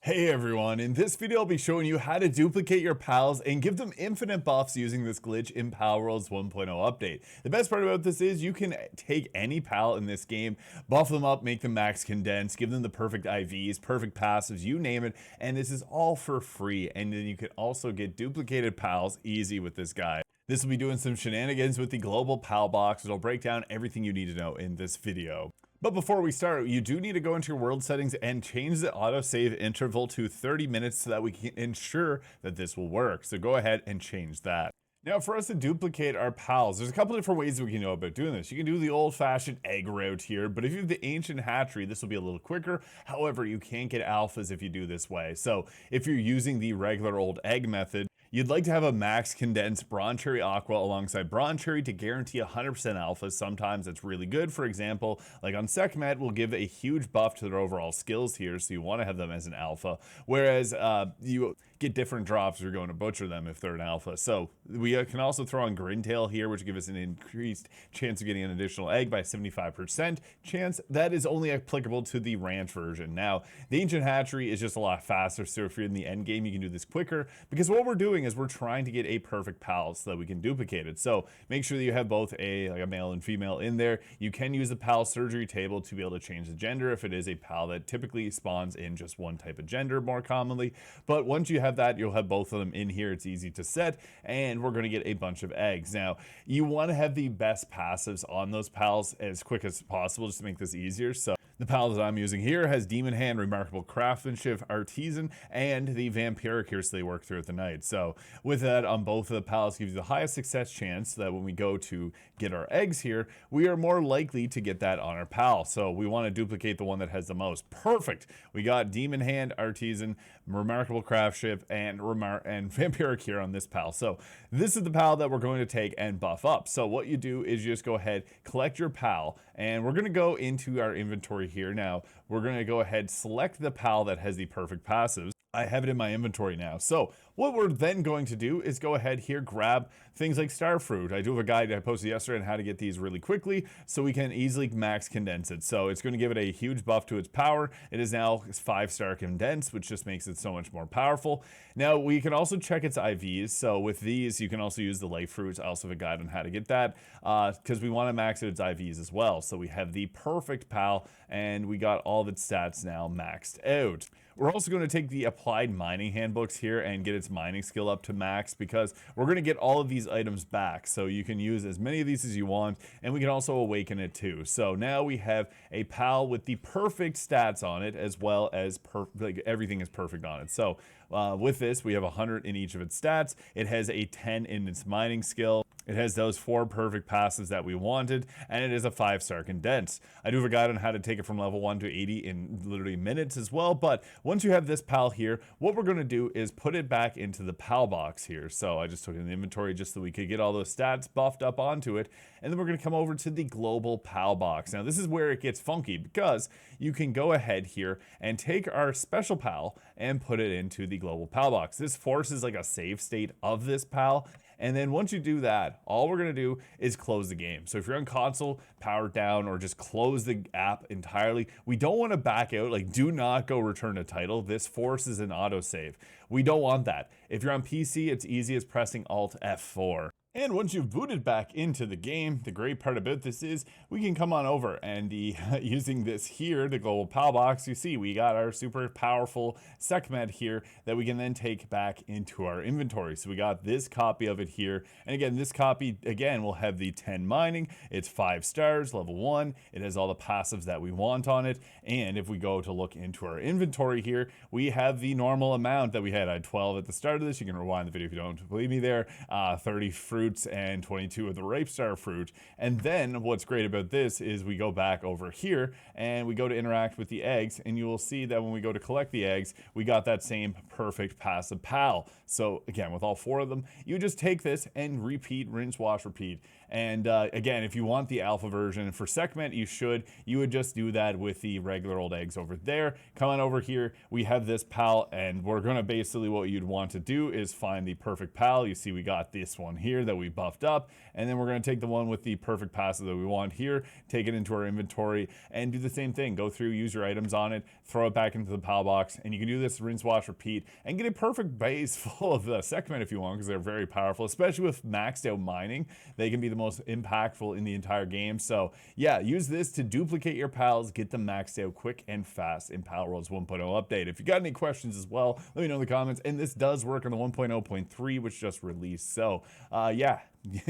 Hey everyone, in this video I'll be showing you how to duplicate your pals and give them infinite buffs using this glitch in Palworld's 1.0 update. The best part about this is you can take any pal in this game, buff them up, make them max condense, give them the perfect IVs, perfect passives, you name it, and this is all for free. And then you can also get duplicated pals easy with this guy. This will be doing some shenanigans with the global pal box. It'll break down everything you need to know in this video. But before we start, you do need to go into your world settings and change the autosave interval to 30 minutes so that we can ensure that this will work. So go ahead and change that. Now for us to duplicate our pals, there's a couple different ways that we can know about doing this. You can do the old-fashioned egg route here, but if you have the ancient hatchery, this will be a little quicker. However, you can't get alphas if you do this way. So if you're using the regular old egg method, you'd like to have a max condensed Bronze Cherry Aqua alongside Bronze Cherry to guarantee 100% alpha. Sometimes it's really good. For example, like on Sekhmet, will give a huge buff to their overall skills here, so you want to have them as an alpha. Whereas you get different drops if you're going to butcher them if they're an alpha. So we can also throw on Grintail here, which gives us an increased chance of getting an additional egg by 75% chance. That is only applicable to the ranch version. Now, the ancient hatchery is just a lot faster, so if you're in the end game, you can do this quicker, because what we're doing is we're trying to get a perfect pal so that we can duplicate it. So make sure that you have both a male and female in there. You can use the pal surgery table to be able to change the gender if it is a pal that typically spawns in just one type of gender more commonly. But once you have that, you'll have both of them in here. It's easy to set, and we're going to get a bunch of eggs. Now, you want to have the best passives on those pals as quick as possible just to make this easier. So the pal that I'm using here has Demon Hand, Remarkable Craftsmanship, Artisan, and the Vampiric here, so they work throughout the night. So with that, on both of the pals, gives you the highest success chance that when we go to get our eggs here, we are more likely to get that on our pal. So we want to duplicate the one that has the most. Perfect. We got Demon Hand, Artisan, Remarkable Craftsmanship, and Vampiric here on this pal. So this is the pal that we're going to take and buff up. So what you do is you just go ahead, collect your pal, and we're going to go into our inventory here. Now we're going to go ahead, select the pal that has the perfect passives. I have it in my inventory now. So what we're then going to do is go ahead here, grab things like Starfruit. I do have a guide I posted yesterday on how to get these really quickly so we can easily max condense it. So it's going to give it a huge buff to its power. It is now 5-star condensed, which just makes it so much more powerful. Now we can also check its IVs. So with these, you can also use the life fruits. I also have a guide on how to get that because we want to max out its IVs as well. So we have the perfect pal and we got all of its stats now maxed out. We're also going to take the applied mining handbooks here and get its mining skill up to max because we're going to get all of these items back. So you can use as many of these as you want, and we can also awaken it too. So now we have a pal with the perfect stats on it, as well as like everything is perfect on it. So with this, we have 100 in each of its stats. It has a 10 in its mining skill. It has those 4 perfect passes that we wanted, and it is a 5-star condense. I do have a guide on how to take it from level 1 to 80 in literally minutes as well, but once you have this pal here, what we're going to do is put it back into the pal box here. So I just took it in the inventory just so we could get all those stats buffed up onto it, and then we're going to come over to the global pal box. Now this is where it gets funky because you can go ahead here and take our special pal and put it into the global pal box. This forces like a save state of this pal. And then once you do that, all we're going to do is close the game. So if you're on console, power it down or just close the app entirely. We don't want to back out. Like, do not go return a title. This forces an autosave. We don't want that. If you're on PC, it's easy as pressing Alt F4. And once you've booted back into the game, the great part about this is we can come on over and using this here, the global pal box, you see we got our super powerful Sekhmet here that we can then take back into our inventory. So we got this copy of it here. And again, this copy, again, will have the 10 mining. It's 5 stars, level 1. It has all the passives that we want on it. And if we go to look into our inventory here, we have the normal amount that we had. I had 12 at the start of this. You can rewind the video if you don't believe me there. 30 fruit and 22 of the ripe star fruit. And then what's great about this is we go back over here and we go to interact with the eggs, and you will see that when we go to collect the eggs, we got that same perfect passive pal. So again, with all 4 of them, you just take this and repeat, rinse, wash, repeat. And again, if you want the alpha version for segment, you would just do that with the regular old eggs over there. Come on over here, we have this pal, and we're gonna basically, what you'd want to do is find the perfect pal. You see we got this one here that we buffed up, and then we're gonna take the one with the perfect passive that we want here, take it into our inventory, and do the same thing. Go through, use your items on it, throw it back into the pal box, and you can do this rinse, wash, repeat, and get a perfect base full of segment if you want, because they're very powerful, especially with maxed out mining. They can be the most impactful in the entire game. So yeah, use this to duplicate your pals, get them maxed out quick and fast in Palworld's 1.0 update. If you got any questions as well, let me know in the comments. And this does work on the 1.0.3, which just released. So yeah,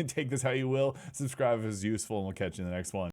take this how you will. Subscribe if it's useful, and we'll catch you in the next one.